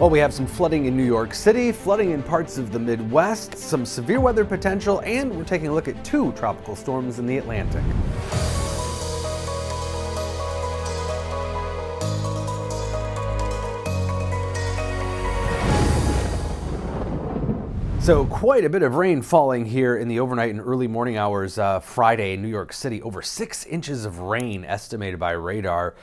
Well, we have some flooding in New York City, flooding in parts of the Midwest, some severe weather potential, and we're taking a look at two tropical storms in the Atlantic. So quite a bit of rain falling here in the overnight and early morning hours Friday in New York City. Over 6 inches of rain estimated by radar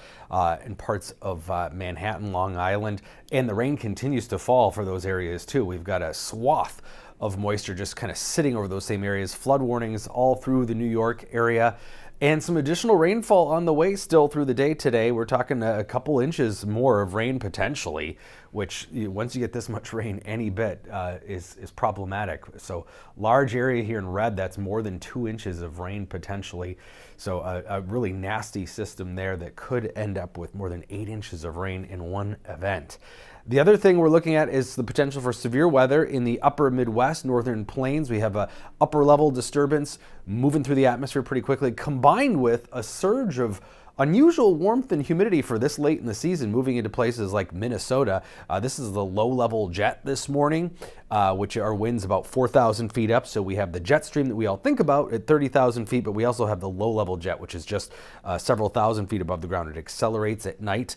in parts of Manhattan, Long Island. And the rain continues to fall for those areas too. We've got a swath of moisture just kind of sitting over those same areas. Flood warnings all through the New York area. And some additional rainfall on the way still through the day today. We're talking a couple inches more of rain potentially, which once you get this much rain, any bit is problematic. So large area here in red, that's more than 2 inches of rain potentially. So a really nasty system there that could end up with more than 8 inches of rain in one event. The other thing we're looking at is the potential for severe weather in the upper Midwest, northern plains. We have a upper level disturbance moving through the atmosphere pretty quickly, combined with a surge of unusual warmth and humidity for this late in the season, moving into places like Minnesota. This is the low-level jet this morning, which are winds about 4,000 feet up. So we have the jet stream that we all think about at 30,000 feet, but we also have the low-level jet, which is just several thousand feet above the ground. It accelerates at night,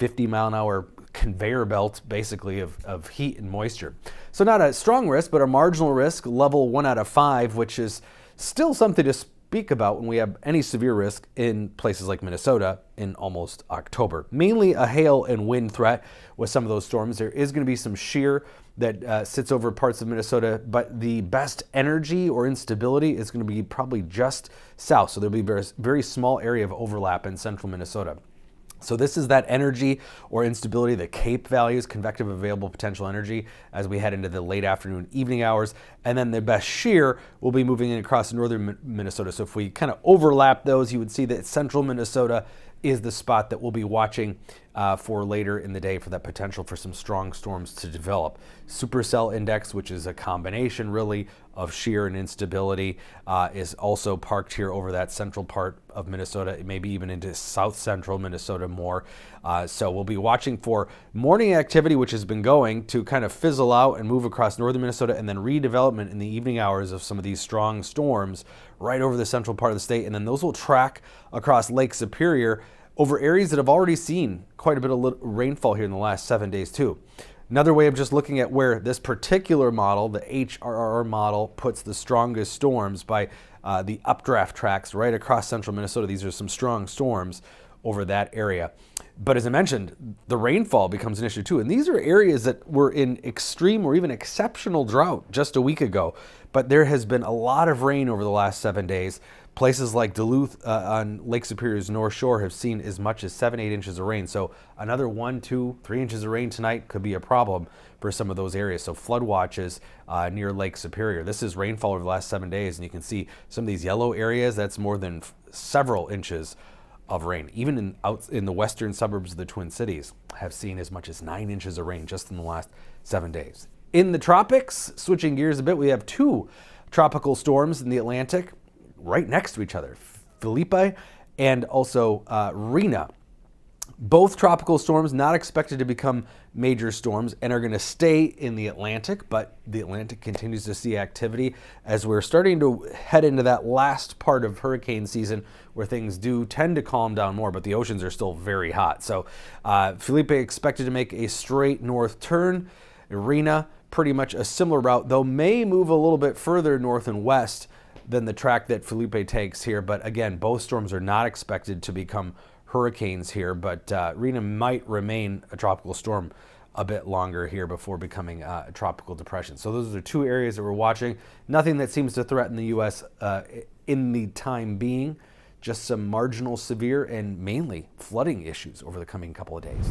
50-mile-an-hour conveyor belt basically of heat and moisture. So not a strong risk, but a marginal risk, level 1 out of 5, which is still something to speak about when we have any severe risk in places like Minnesota in almost October. Mainly a hail and wind threat with some of those storms. There is going to be some shear that sits over parts of Minnesota, but the best energy or instability is going to be probably just south. So there'll be a very small area of overlap in central Minnesota. So this is that energy or instability, the CAPE values, convective available potential energy, as we head into the late afternoon, evening hours. And then the best shear will be moving in across northern Minnesota. So if we kind of overlap those, you would see that central Minnesota is the spot that we'll be watching for later in the day for that potential for some strong storms to develop. Supercell index, which is a combination really of shear and instability, is also parked here over that central part of Minnesota, maybe even into south central Minnesota more. So we'll be watching for morning activity, which has been going to kind of fizzle out and move across northern Minnesota, and then redevelopment in the evening hours of some of these strong storms right over the central part of the state. And then those will track across Lake Superior over areas that have already seen quite a bit of rainfall here in the last 7 days too. Another way of just looking at where this particular model, the HRR model, puts the strongest storms by the updraft tracks right across central Minnesota. These are some strong storms over that area. But as I mentioned, the rainfall becomes an issue too. And these are areas that were in extreme or even exceptional drought just a week ago. But there has been a lot of rain over the last 7 days. Places like Duluth on Lake Superior's North Shore have seen as much as 7-8 inches of rain. So another 1, 2, 3 inches of rain tonight could be a problem for some of those areas. So flood watches near Lake Superior. This is rainfall over the last 7 days, and you can see some of these yellow areas, that's more than several inches of rain. Even out in the western suburbs of the Twin Cities have seen as much as 9 inches of rain just in the last 7 days. In the tropics, switching gears a bit, we have two tropical storms in the Atlantic right next to each other, Felipe and also Rina. Both tropical storms not expected to become major storms and are going to stay in the Atlantic, but the Atlantic continues to see activity as we're starting to head into that last part of hurricane season where things do tend to calm down more, but the oceans are still very hot. So Felipe expected to make a straight north turn. Rina, pretty much a similar route, though may move a little bit further north and west than the track that Felipe takes here. But again, both storms are not expected to become hurricanes here, but Rina might remain a tropical storm a bit longer here before becoming a tropical depression. So those are two areas that we're watching. Nothing that seems to threaten the U.S. In the time being, just some marginal severe and mainly flooding issues over the coming couple of days.